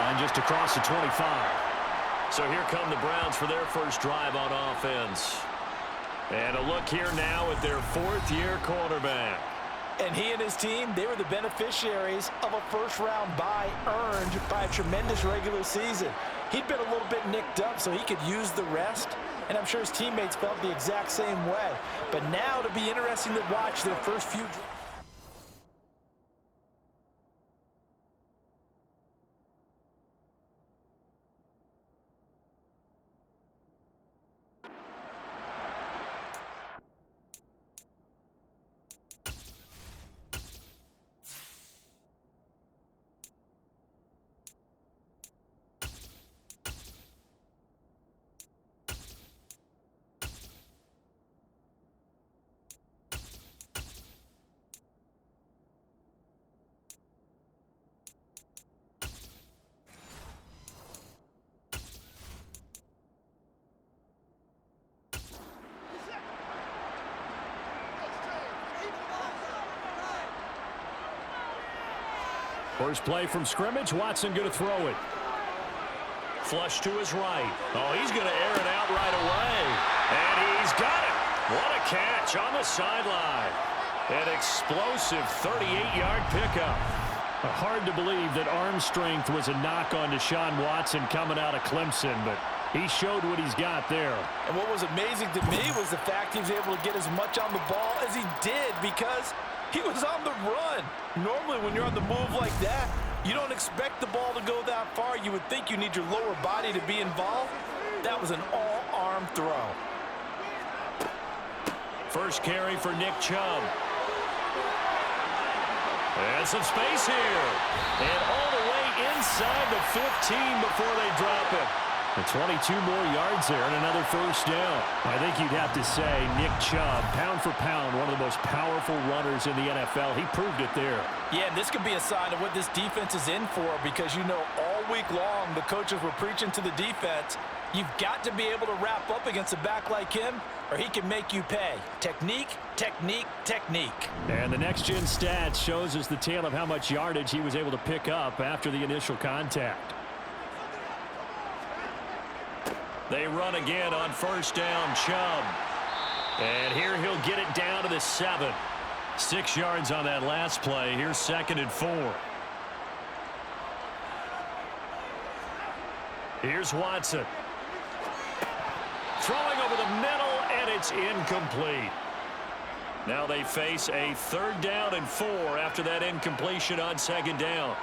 line just across the 25. So here come the Browns for their first drive on offense. And a look here now at their fourth-year quarterback. And he and his team, they were the beneficiaries of a first-round bye earned by a tremendous regular season. He'd been a little bit nicked up, so he could use the rest. And I'm sure his teammates felt the exact same way. But now it'll be interesting to watch their first few. First play from scrimmage. Watson going to throw it. Flush to his right. Oh, he's going to air it out right away. And he's got it. What a catch on the sideline. An explosive 38-yard pickup. Hard to believe that arm strength was a knock on Deshaun Watson coming out of Clemson, but he showed what he's got there. And what was amazing to me was the fact he was able to get as much on the ball as he did because he was on the run. Normally, when you're on the move like that, you don't expect the ball to go that far. You would think you need your lower body to be involved. That was an all-arm throw. First carry for Nick Chubb. And some space here. And all the way inside the 15 before they drop it. And 22 more yards there and another first down. I think you'd have to say Nick Chubb, pound for pound, one of the most powerful runners in the NFL. He proved it there. Yeah, this could be a sign of what this defense is in for because, you know, all week long the coaches were preaching to the defense, you've got to be able to wrap up against a back like him or he can make you pay. Technique, technique, technique. And the next-gen stats shows us the tale of how much yardage he was able to pick up after the initial contact. They run again on first down, Chubb. And here he'll get it down to the 7. 6 yards on that last play. Here's 2nd and 4. Here's Watson. Throwing over the middle, and it's incomplete. Now they face a 3rd down and 4 after that incompletion on 2nd down.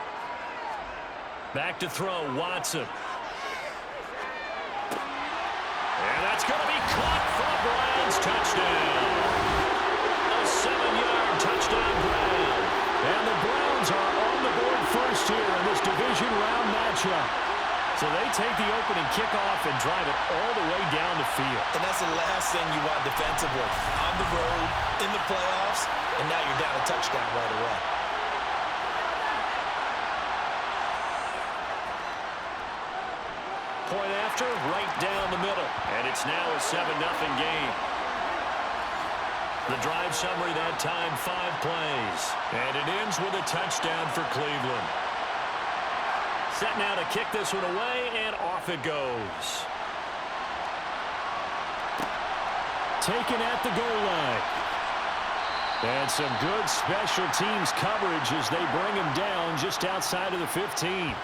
Back to throw, Watson. And that's going to be caught for a Browns touchdown. A 7-yard touchdown grab. And the Browns are on the board first here in this division round matchup. So they take the opening kickoff and drive it all the way down the field. And that's the last thing you want defensively. On the road, in the playoffs, and now you're down a touchdown right away. Point after, right down the middle. And it's now a 7-0 game. The drive summary that time, 5 plays. And it ends with a touchdown for Cleveland. Set now to kick this one away, and off it goes. Taken at the goal line. And some good special teams coverage as they bring him down just outside of the 15.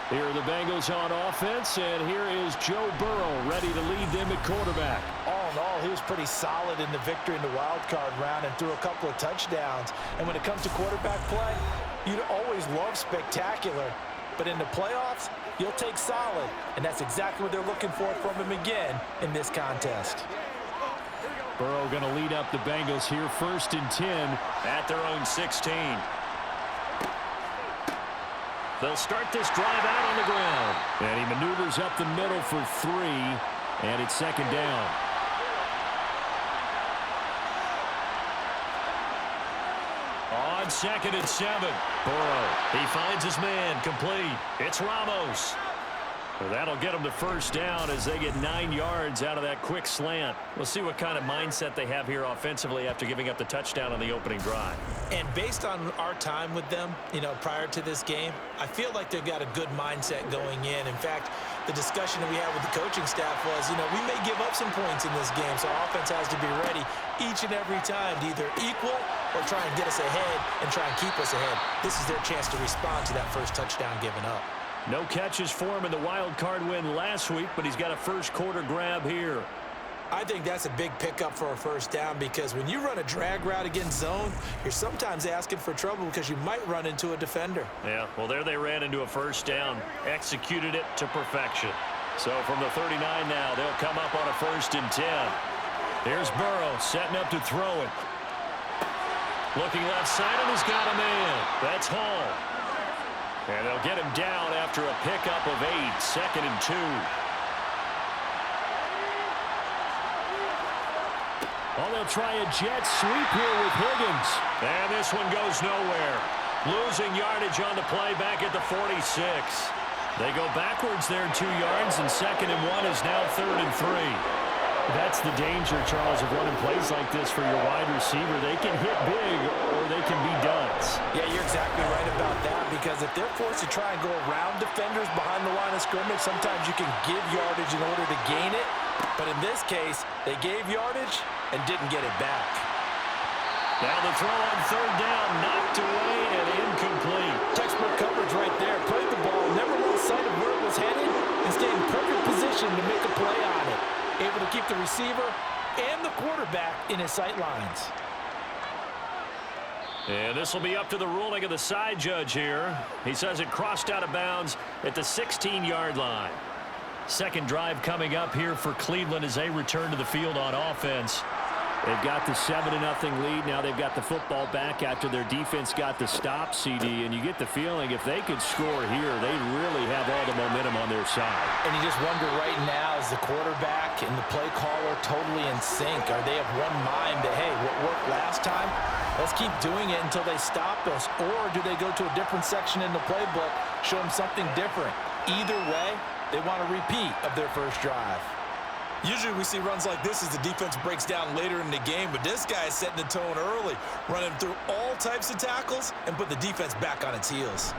Here are the Bengals on offense, and here is Joe Burrow ready to lead them at quarterback. All in all, he was pretty solid in the victory in the wild card round and threw a couple of touchdowns. And when it comes to quarterback play, you'd always love spectacular. But in the playoffs, you'll take solid. And that's exactly what they're looking for from him again in this contest. Burrow going to lead up the Bengals here 1st and 10 at their own 16. They'll start this drive out on the ground. And he maneuvers up the middle for 3. And it's 2nd down. On 2nd and 7. Burrow, he finds his man, complete. It's Ramos. Well, that'll get them the first down as they get 9 yards out of that quick slant. We'll see what kind of mindset they have here offensively after giving up the touchdown on the opening drive. And based on our time with them, prior to this game, I feel like they've got a good mindset going in. In fact, the discussion that we had with the coaching staff was, we may give up some points in this game, so our offense has to be ready each and every time to either equal or try and get us ahead and try and keep us ahead. This is their chance to respond to that first touchdown given up. No catches for him in the wild card win last week, but he's got a first quarter grab here. I think that's a big pickup for a first down because when you run a drag route against zone, you're sometimes asking for trouble because you might run into a defender. Yeah, well, there they ran into a first down, executed it to perfection. So from the 39 now, they'll come up on a 1st and 10. Here's Burrow setting up to throw it. Looking left side, and he's got a man. That's Hall. And they'll get him down after a pickup of 8, 2nd and 2. Oh, they'll try a jet sweep here with Higgins. And this one goes nowhere. Losing yardage on the play back at the 46. They go backwards there 2 yards, and 2nd and 1 is now 3rd and 3. That's the danger, Charles, of running plays like this for your wide receiver. They can hit big or they can be duds. Yeah, you're exactly right about that because if they're forced to try and go around defenders behind the line of scrimmage, sometimes you can give yardage in order to gain it. But in this case, they gave yardage and didn't get it back. Now the throw on 3rd down, knocked away and incomplete. Textbook coverage right there. Played the ball, never lost sight of where it was headed, and stayed in perfect position to make a play on it. Able to keep the receiver and the quarterback in his sight lines. And this will be up to the ruling of the side judge here. He says it crossed out of bounds at the 16-yard line. Second drive coming up here for Cleveland as they return to the field on offense. They've got the 7-0 lead. Now they've got the football back after their defense got the stop, CD. And you get the feeling if they could score here, they really have all the momentum on their side. And you just wonder right now, is the quarterback and the play caller totally in sync? Are they of one mind that, hey, what worked last time, let's keep doing it until they stop us? Or do they go to a different section in the playbook, show them something different? Either way, they want a repeat of their first drive. Usually we see runs like this as the defense breaks down later in the game, but this guy is setting the tone early, running through all types of tackles and put the defense back on its heels.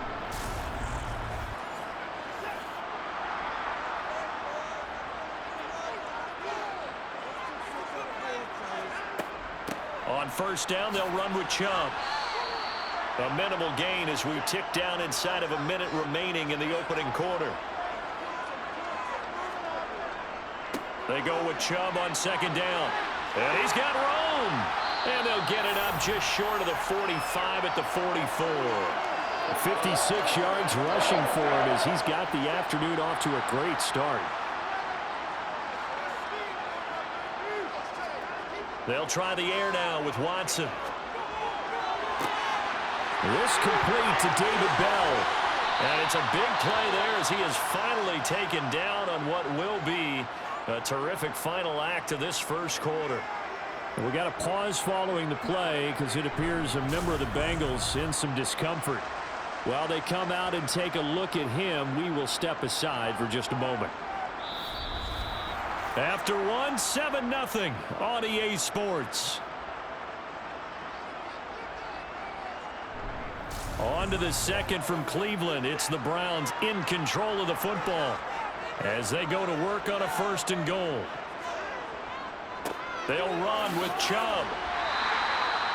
On 1st down, they'll run with Chubb. A minimal gain as we tick down inside of a minute remaining in the opening quarter. They go with Chubb on 2nd down. And he's got room. And they'll get it up just short of the 45 at the 44. 56 yards rushing for him as he's got the afternoon off to a great start. They'll try the air now with Watson. This complete to David Bell. And it's a big play there as he is finally taken down on what will be a terrific final act of this first quarter. We got a pause following the play because it appears a member of the Bengals in some discomfort. While they come out and take a look at him, we will step aside for just a moment. After one, 7-0 on EA Sports. On to the second from Cleveland. It's the Browns in control of the football as they go to work on a 1st and goal. They'll run with Chubb.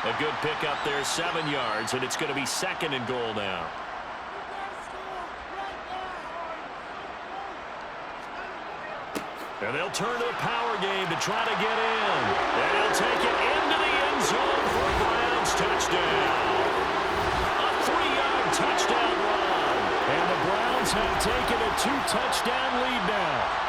A good pickup there, 7 yards, and it's going to be 2nd and goal now. And they'll turn to the power game to try to get in. And he'll take it into the end zone for a Browns touchdown. A 3-yard touchdown run. And the Browns have taken a 2-touchdown lead now.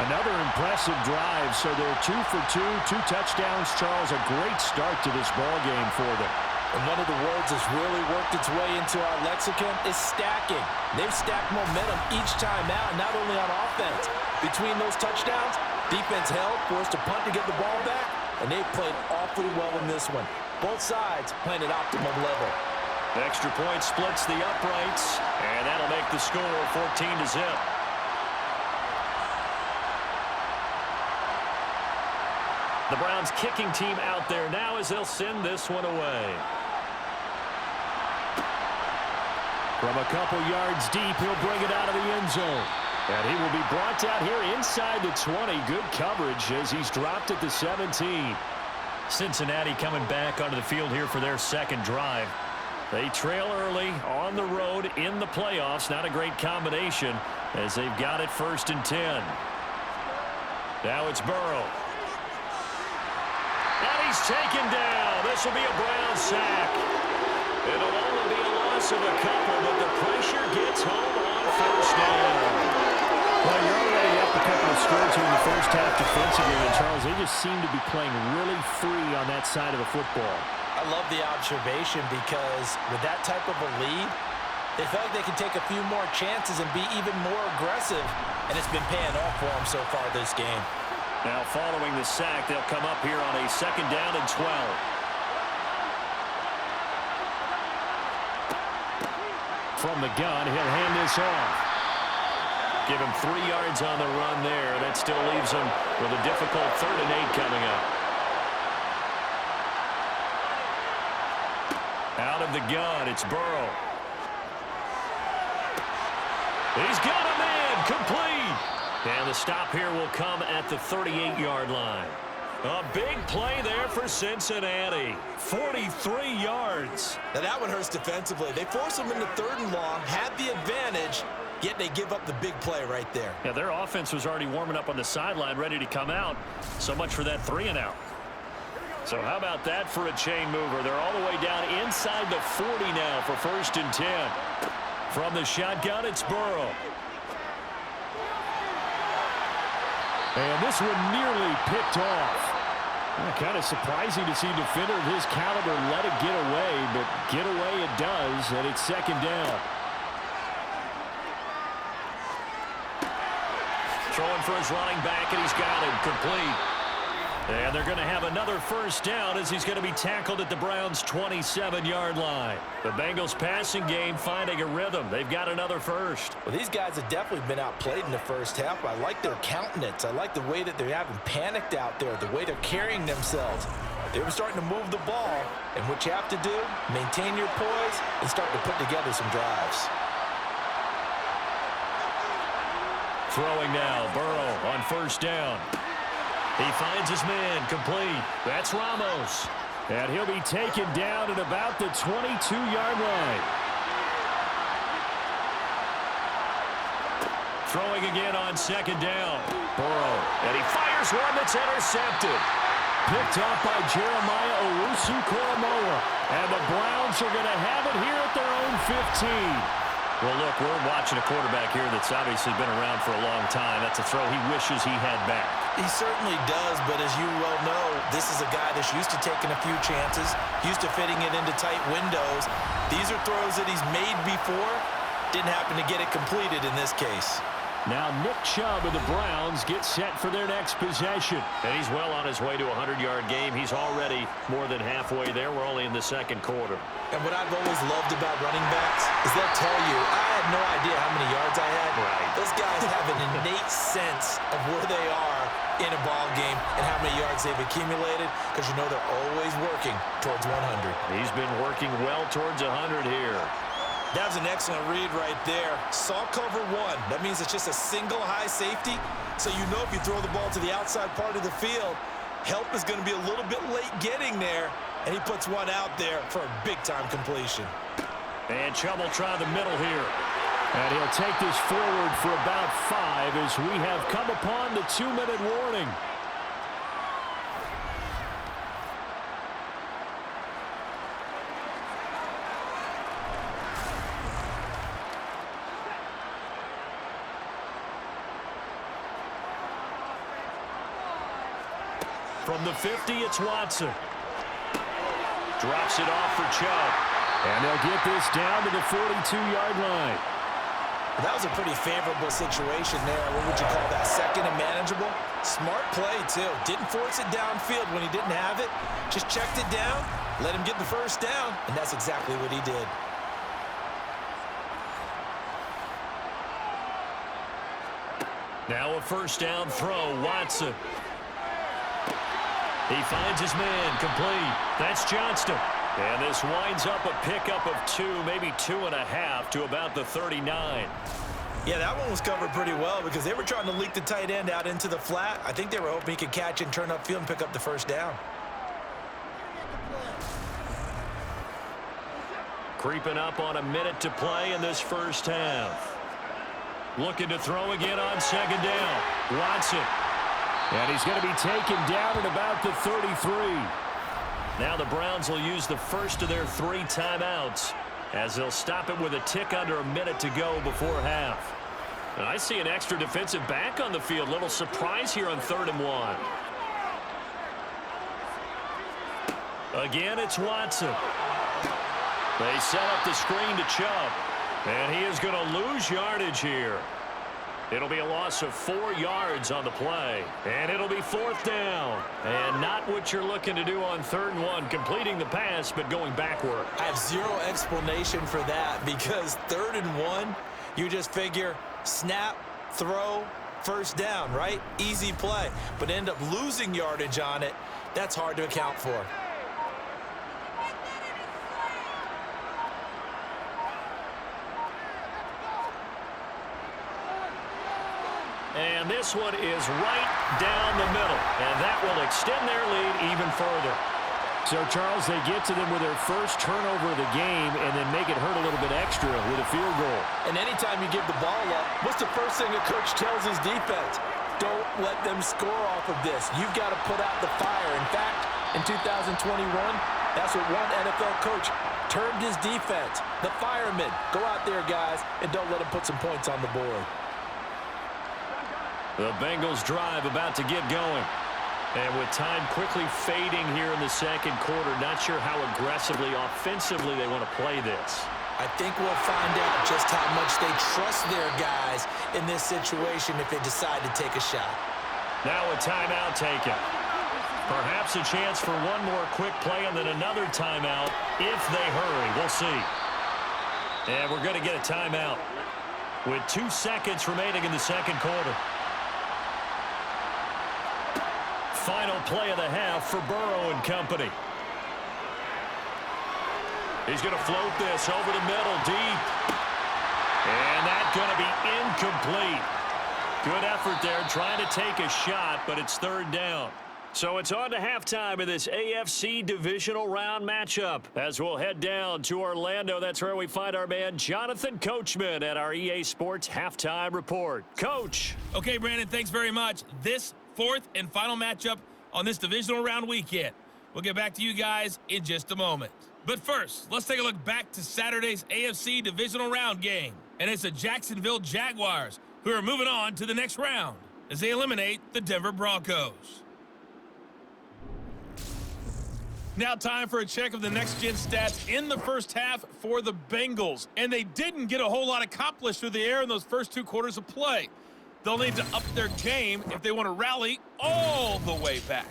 Another impressive drive, so they're 2 for 2, 2 touchdowns. Charles, a great start to this ball game for them. And one of the words that's really worked its way into our lexicon is stacking. They've stacked momentum each time out, not only on offense. Between those touchdowns, defense held, forced a punt to get the ball back, and they've played awfully well in this one. Both sides playing at optimum level. The extra point splits the uprights, and that'll make the score 14-0. The Browns kicking team out there now as they'll send this one away. From a couple yards deep, he'll bring it out of the end zone. And he will be brought down here inside the 20. Good coverage as he's dropped at the 17. Cincinnati coming back onto the field here for their second drive. They trail early on the road in the playoffs. Not a great combination as they've got it 1st and 10. Now it's Burrow. And he's taken down. This will be a Brown sack. It'll only be a loss of a couple, but the pressure gets home on 1st down. Well, you're already up a couple of scores here in the first half defensively, and Charles, they just seem to be playing really free on that side of the football. I love the observation because with that type of a lead, they feel like they can take a few more chances and be even more aggressive, and it's been paying off for them so far this game. Now following the sack, they'll come up here on a 2nd down and 12. From the gun, he'll hand this off. Give him 3 yards on the run there. That still leaves him with a difficult 3rd and 8 coming up. Out of the gun, it's Burrow. He's got a man, complete. And the stop here will come at the 38-yard line. A big play there for Cincinnati. 43 yards. Now that one hurts defensively. They force him into 3rd and long, had the advantage, yet they give up the big play right there. Yeah, their offense was already warming up on the sideline, ready to come out. So much for that 3 and out. So how about that for a chain mover? They're all the way down inside the 40 now for 1st and 10. From the shotgun, it's Burrow. And this one nearly picked off. Kind of surprising to see a defender of his caliber let it get away, but get away it does, and it's 2nd down. Throwing for his running back, and he's got him complete. And they're going to have another 1st down as he's going to be tackled at the Browns' 27-yard line. The Bengals passing game finding a rhythm. They've got another 1st. Well, these guys have definitely been outplayed in the first half. I like their countenance. I like the way that they haven't panicked out there, the way they're carrying themselves. They were starting to move the ball, and what you have to do, maintain your poise and start to put together some drives. Throwing now, Burrow on 1st down. He finds his man, complete. That's Ramos. And he'll be taken down at about the 22-yard line. Throwing again on 2nd down. Burrow. And he fires one that's intercepted. Picked up by Jeremiah Owusu-Koramoah. And the Browns are going to have it here at their own 15. Well, look, we're watching a quarterback here that's obviously been around for a long time. That's a throw he wishes he had back. He certainly does, but as you well know, this is a guy that's used to taking a few chances, used to fitting it into tight windows. These are throws that he's made before. Didn't happen to get it completed in this case. Now Nick Chubb of the Browns gets set for their next possession. And he's well on his way to a 100-yard game. He's already more than halfway there. We're only in the 2nd quarter. And what I've always loved about running backs is they'll tell you, I had no idea how many yards I had. Right. Those guys have an innate sense of where they are in a ball game and how many yards they've accumulated, because you know they're always working towards 100. He's been working well towards 100 here. That was an excellent read right there. Saw cover 1. That means it's just a single high safety. So you know if you throw the ball to the outside part of the field, help is going to be a little bit late getting there. And he puts one out there for a big-time completion. And Chubb will try the middle here. And he'll take this forward for about 5 as we have come upon the 2-minute warning. From the 50, it's Watson. Drops it off for Chubb. And they'll get this down to the 42-yard line. That was a pretty favorable situation there. What would you call that? 2nd and manageable? Smart play, too. Didn't force it downfield when he didn't have it. Just checked it down, let him get the 1st down, and that's exactly what he did. Now a 1st down throw, Watson. He finds his man, complete. That's Johnston. And this winds up a pickup of 2, maybe 2.5 to about the 39. Yeah, that one was covered pretty well because they were trying to leak the tight end out into the flat. I think they were hoping he could catch and turn upfield and pick up the first down. Creeping up on a minute to play in this first half. Looking to throw again on second down. Watson. And he's going to be taken down at about the 33. Now the Browns will use the first of their 3 timeouts as they'll stop it with a tick under a minute to go before half. And I see an extra defensive back on the field. Little surprise here on 3rd and 1. Again, it's Watson. They set up the screen to Chubb. And he is going to lose yardage here. It'll be a loss of 4 yards on the play. And it'll be 4th down. And not what you're looking to do on 3rd and 1, completing the pass, but going backward. I have zero explanation for that because 3rd and 1, you just figure snap, throw, first down, right? Easy play. But end up losing yardage on it. That's hard to account for. And this one is right down the middle. And that will extend their lead even further. So, Charles, they get to them with their first turnover of the game and then make it hurt a little bit extra with a field goal. And anytime you give the ball up, what's the first thing a coach tells his defense? Don't let them score off of this. You've got to put out the fire. In fact, in 2021, that's what one NFL coach termed his defense. The firemen. Go out there, guys, and don't let them put some points on the board. The Bengals drive about to get going. And with time quickly fading here in the second quarter, not sure how aggressively, offensively they want to play this. I think we'll find out just how much they trust their guys in this situation if they decide to take a shot. Now a timeout taken. Perhaps a chance for one more quick play and then another timeout if they hurry. We'll see. And we're going to get a timeout with 2 seconds remaining in the second quarter. Final play of the half for Burrow and company. He's going to float this over the middle, deep. And that's going to be incomplete. Good effort there, trying to take a shot, but it's 3rd down. So it's on to halftime of this AFC divisional round matchup. As we'll head down to Orlando, that's where we find our man Jonathan Coachman at our EA Sports Halftime Report. Coach. Okay, Brandon, thanks very much. This 4th and final matchup on this divisional round weekend. We'll get back to you guys in just a moment. But first, let's take a look back to Saturday's AFC divisional round game. And it's the Jacksonville Jaguars who are moving on to the next round as they eliminate the Denver Broncos. Now time for a check of the next-gen stats in the first half for the Bengals. And they didn't get a whole lot accomplished through the air in those first 2 quarters of play. They'll need to up their game if they want to rally all the way back.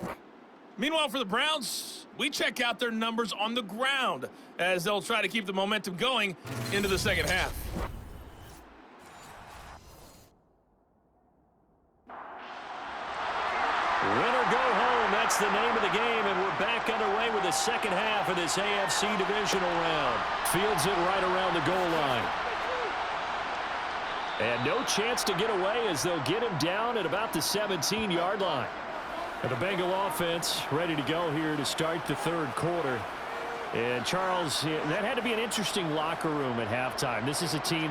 Meanwhile, for the Browns, we check out their numbers on the ground as they'll try to keep the momentum going into the second half. Win or go home, that's the name of the game, and we're back underway with the second half of this AFC divisional round. Fields it right around the goal line. And no chance to get away as they'll get him down at about the 17-yard line. And the Bengal offense ready to go here to start the 3rd quarter. And Charles, that had to be an interesting locker room at halftime. This is a team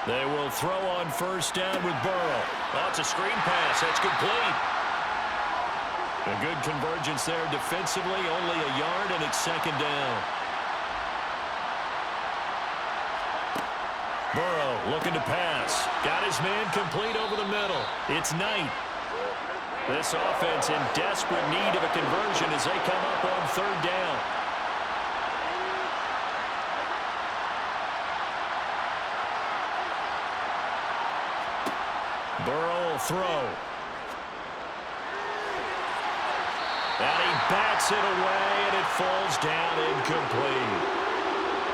They will throw on first down with Burrow. Oh, it's a screen pass. That's complete. A good convergence there defensively. Only a yard, and it's second down. Burrow looking to pass. Got his man complete over the middle. It's Knight. This offense in desperate need of a conversion as they come up on third down. Burrow will throw. And he bats it away, and it falls down incomplete.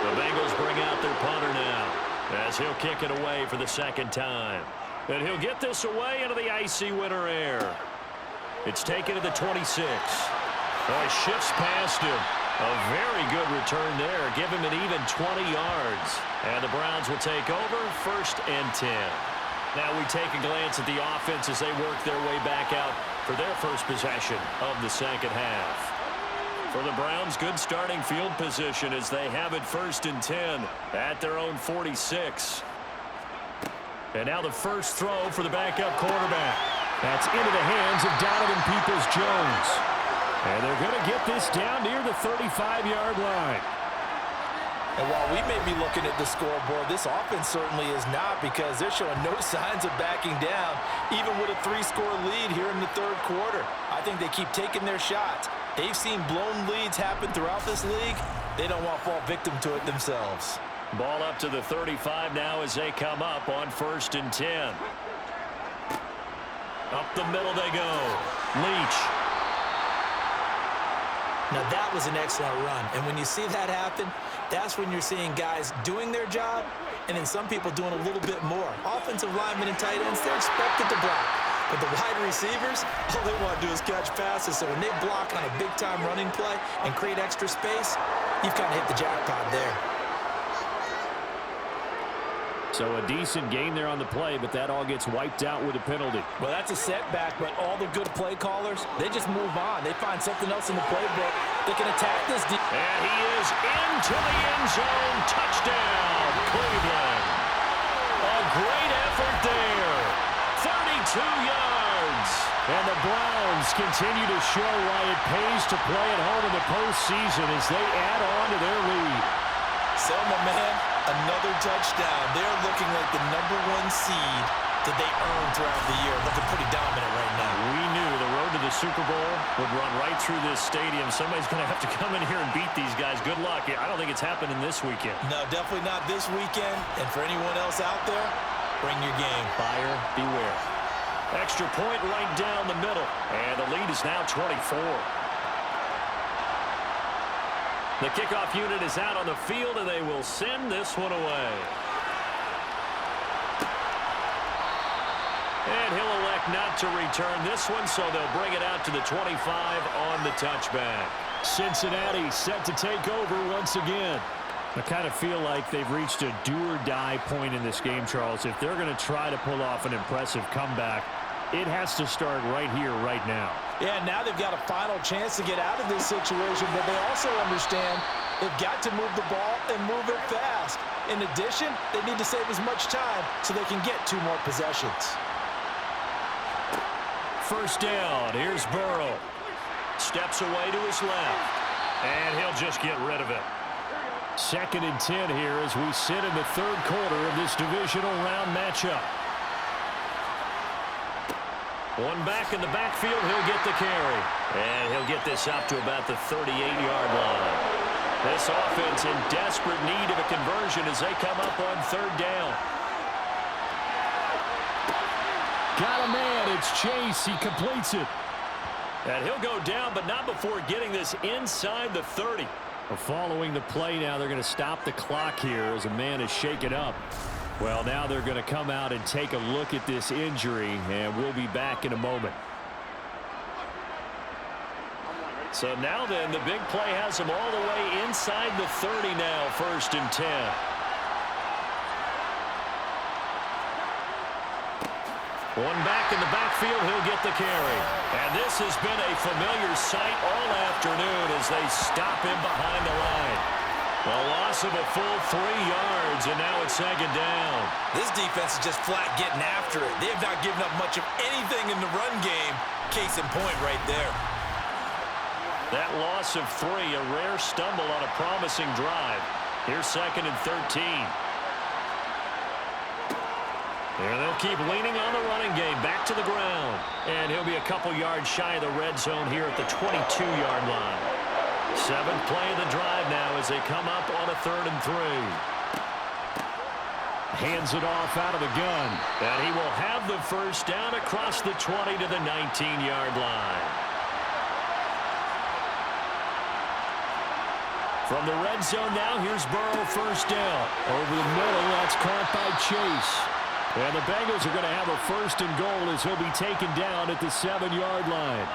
The Bengals bring out their punter now as he'll kick it away for the second time. And he'll get this away into the icy winter air. It's taken to the 26. Oh, he shifts past him. A very good return there. Give him an even 20 yards. And the Browns will take over, 1st and 10. Now we take a glance at the offense as they work their way back out for their first possession of the second half. For the Browns, good starting field position as they have it 1st and 10 at their own 46. And now the first throw for the backup quarterback. That's into the hands of Donovan Peoples-Jones. And they're going to get this down near the 35-yard line. And while we may be looking at the scoreboard, this offense certainly is not, because they're showing no signs of backing down, even with a 3-score lead here in the third quarter. I think they keep taking their shots. They've seen blown leads happen throughout this league. They don't want to fall victim to it themselves. Ball up to the 35 now as they come up on 1st and 10. Up the middle they go. Leach. Now that was an excellent run, and when you see that happen, that's when you're seeing guys doing their job and then some people doing a little bit more. Offensive linemen and tight ends, they're expected to block. But the wide receivers, all they want to do is catch passes. So when they block on a big-time running play and create extra space, you've kind of hit the jackpot there. So a decent gain there on the play, but that all gets wiped out with a penalty. Well, that's a setback, but all the good play callers, they just move on. They find something else in the playbook. They can attack this. And he is into the end zone. Touchdown, Cleveland. A great effort there. 32 yards. And the Browns continue to show why it pays to play at home in the postseason as they add on to their lead. Selma, man, another touchdown. They're looking like the #1 seed that they earned throughout the year. Looking pretty dominant right now. We knew the road to the Super Bowl would run right through this stadium. Somebody's going to have to come in here and beat these guys. Good luck. I don't think it's happening this weekend. No, definitely not this weekend. And for anyone else out there, bring your game. Buyer beware. Extra point right down the middle. And the lead is now 24. The kickoff unit is out on the field, and they will send this one away. And he'll elect not to return this one, so they'll bring it out to the 25 on the touchback. Cincinnati set to take over once again. I kind of feel like they've reached a do-or-die point in this game, Charles. If they're going to try to pull off an impressive comeback, it has to start right here, right now. Yeah, now they've got a final chance to get out of this situation, but they also understand they've got to move the ball and move it fast. In addition, they need to save as much time so they can get 2 more possessions. First down, here's Burrow. Steps away to his left, and he'll just get rid of it. 2nd and 10 here as we sit in the third quarter of this divisional round matchup. One back in the backfield, he'll get the carry. And he'll get this up to about the 38-yard line. This offense in desperate need of a conversion as they come up on 3rd down. Got a man, it's Chase, he completes it. And he'll go down, but not before getting this inside the 30. Following the play now, they're going to stop the clock here as a man is shaken up. Well, now they're going to come out and take a look at this injury, and we'll be back in a moment. So now then, the big play has him all the way inside the 30 now, 1st and 10. One back in the backfield, he'll get the carry. And this has been a familiar sight all afternoon as they stop him behind the line. A loss of a full 3 yards, and now it's second down. This defense is just flat getting after it. They have not given up much of anything in the run game. Case in point right there. That loss of 3, a rare stumble on a promising drive. Here's second and 13. There they'll keep leaning on the running game. Back to the ground. And he'll be a couple yards shy of the red zone here at the 22-yard line. 7th play of the drive now as they come up on a 3rd and 3. Hands it off out of the gun. And he will have the first down across the 20 to the 19-yard line. From the red zone now, here's Burrow, first down. Over the middle, that's caught by Chase. And the Bengals are going to have a 1st and goal as he'll be taken down at the 7-yard line.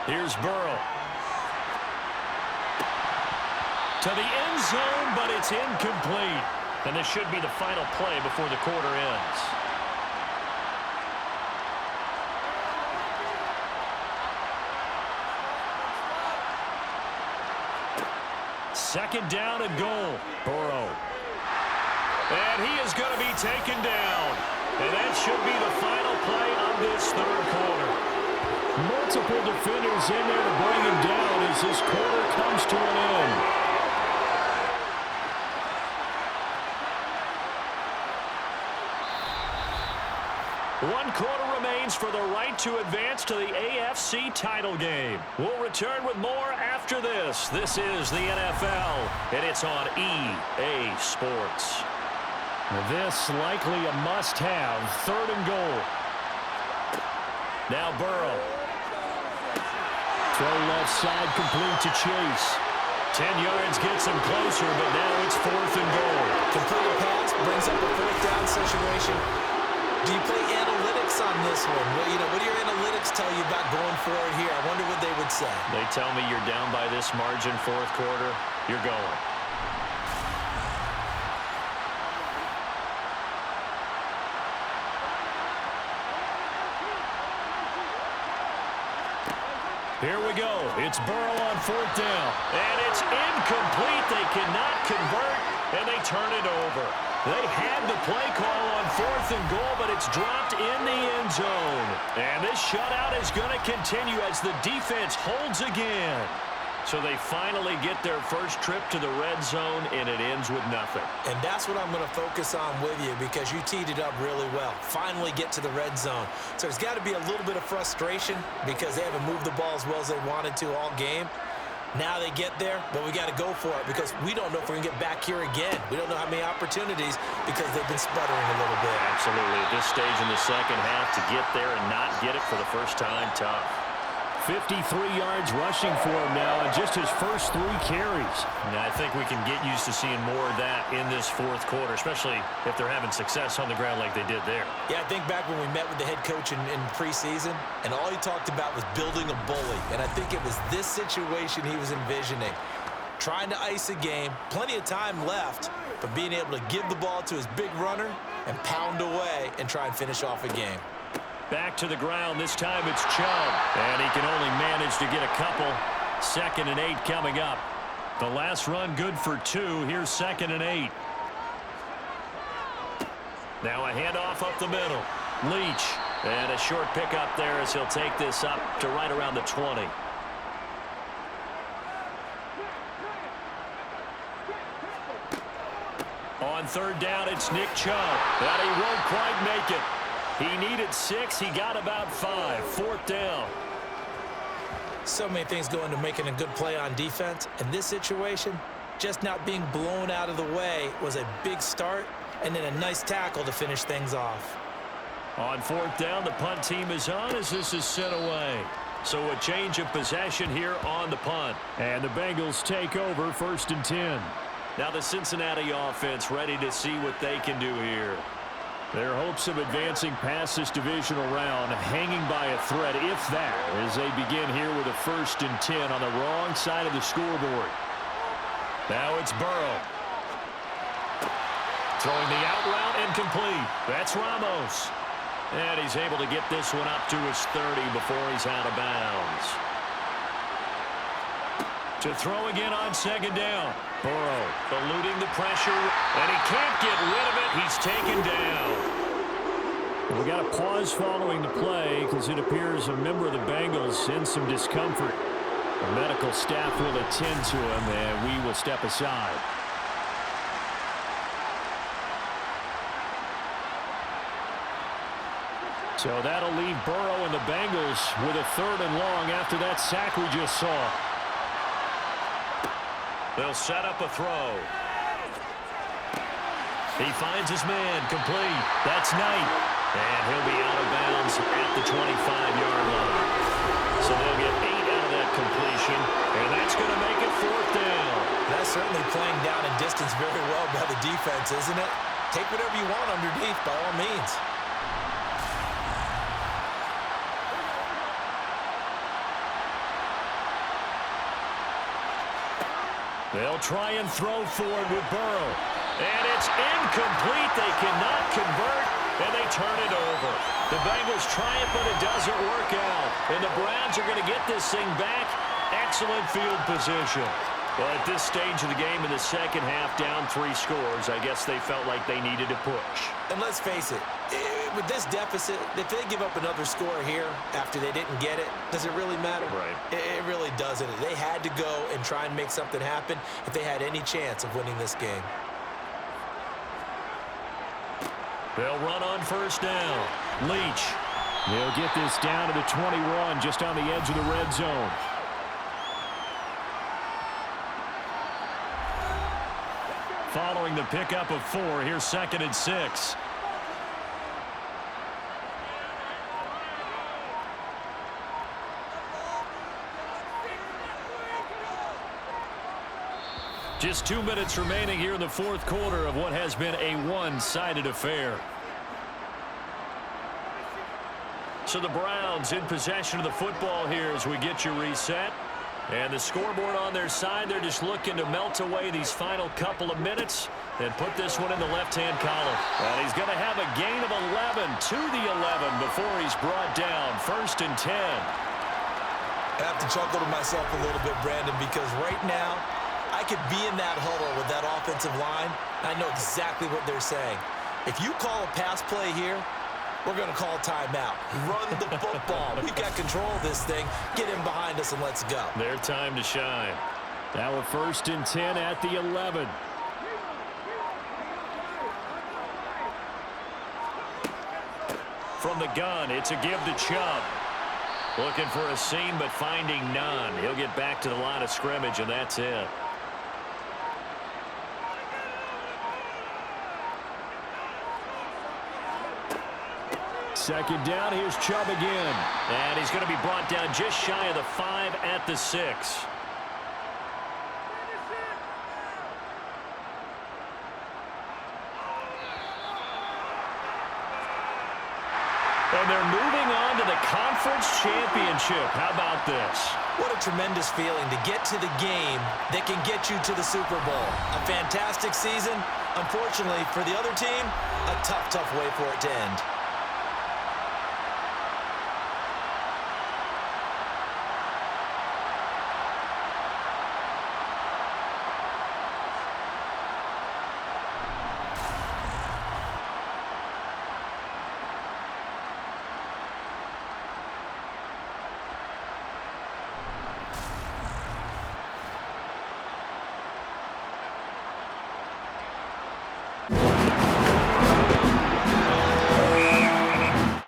Here's Burrow. To the end zone, but it's incomplete. And this should be the final play before the quarter ends. Second down and goal. Burrow. And he is going to be taken down. And that should be the final play of this 3rd quarter. Multiple defenders in there to bring him down as this quarter comes to an end. One quarter remains for the right to advance to the AFC title game. We'll return with more after this. This is the NFL, and it's on EA Sports. This likely a must-have. 3rd and goal. Now Burrow. Throw left side complete to Chase. 10 yards gets him closer, but now it's 4th and goal. Complete pass brings up a 4th down situation. Do you play analytics on this one? Well, what do your analytics tell you about going for it here? I wonder what they would say. They tell me you're down by this margin 4th quarter. You're going. Here we go. It's Burrow on 4th down. And it's incomplete. They cannot convert, and they turn it over. They had the play call on 4th and goal, but it's dropped in the end zone. And this shutout is going to continue as the defense holds again. So they finally get their first trip to the red zone, and it ends with nothing. And that's what I'm going to focus on with you because you teed it up really well. Finally get to the red zone. So there's got to be a little bit of frustration because they haven't moved the ball as well as they wanted to all game. Now they get there, but we got to go for it because we don't know if we're going to get back here again. We don't know how many opportunities because they've been sputtering a little bit. Absolutely. At this stage in the second half, to get there and not get it for the first time, tough. 53 yards rushing for him now on just his first 3 carries. And I think we can get used to seeing more of that in this 4th quarter, especially if they're having success on the ground like they did there. Yeah, I think back when we met with the head coach in preseason, and all he talked about was building a bully. And I think it was this situation he was envisioning. Trying to ice a game, plenty of time left, but being able to give the ball to his big runner and pound away and try and finish off a game. Back to the ground. This time it's Chubb. And he can only manage to get a couple. 2nd and 8 coming up. The last run good for 2. Here's 2nd and 8. Now a handoff up the middle. Leach. And a short pickup there as he'll take this up to right around the 20. On 3rd down, it's Nick Chubb. But he won't quite make it. He needed 6. He got about 5. 4th down. So many things go into making a good play on defense. In this situation, just not being blown out of the way was a big start, and then a nice tackle to finish things off. On 4th down, the punt team is on as this is sent away. So a change of possession here on the punt. And the Bengals take over 1st and 10. Now the Cincinnati offense ready to see what they can do here. Their hopes of advancing past this divisional round hanging by a thread, if that, as they begin here with a 1st and 10 on the wrong side of the scoreboard. Now it's Burrow. Throwing the out route incomplete. That's Ramos. And he's able to get this one up to his 30 before he's out of bounds. To throw again on second down. Burrow eluding the pressure, and he can't get rid of it. He's taken down. We got a pause following the play because it appears a member of the Bengals in some discomfort. The medical staff will attend to him, and we will step aside. So that'll leave Burrow and the Bengals with a 3rd and long after that sack we just saw. They'll set up a throw. He finds his man, complete. That's Knight. And he'll be out of bounds at the 25-yard line. So they'll get 8 out of that completion, and that's going to make it 4th down. That's certainly playing down in distance very well by the defense, isn't it? Take whatever you want underneath, by all means. They'll try and throw forward with Burrow. And it's incomplete. They cannot convert, and they turn it over. The Bengals try it, but it doesn't work out. And the Browns are going to get this thing back. Excellent field position. Well, at this stage of the game in the second half, down 3 scores, I guess they felt like they needed to push. And let's face it, with this deficit, if they give up another score here after they didn't get it, does it really matter? Right. It really doesn't. They had to go and try and make something happen if they had any chance of winning this game. They'll run on 1st down. Leach. They'll get this down to the 21, just on the edge of the red zone. Following the pickup of 4, here's 2nd and 6. Just 2 minutes remaining here in the 4th quarter of what has been a one-sided affair. So the Browns in possession of the football here as we get you reset. And the scoreboard on their side, they're just looking to melt away these final couple of minutes and put this one in the left-hand column. And he's going to have a gain of 11 to the 11 before he's brought down. 1st and 10. I have to chuckle to myself a little bit, Brandon, because right now I could be in that huddle with that offensive line. I know exactly what they're saying. If you call a pass play here, we're going to call timeout. Run the football. We've got control of this thing. Get him behind us and let's go. Their time to shine. Now a 1st and 10 at the 11. From the gun, it's a give to Chubb. Looking for a seam, but finding none. He'll get back to the line of scrimmage, and that's it. Second down, here's Chubb again. And he's going to be brought down just shy of the 5 at the 6. And they're moving on to the conference championship. How about this? What a tremendous feeling to get to the game that can get you to the Super Bowl. A fantastic season. Unfortunately, for the other team, a tough way for it to end.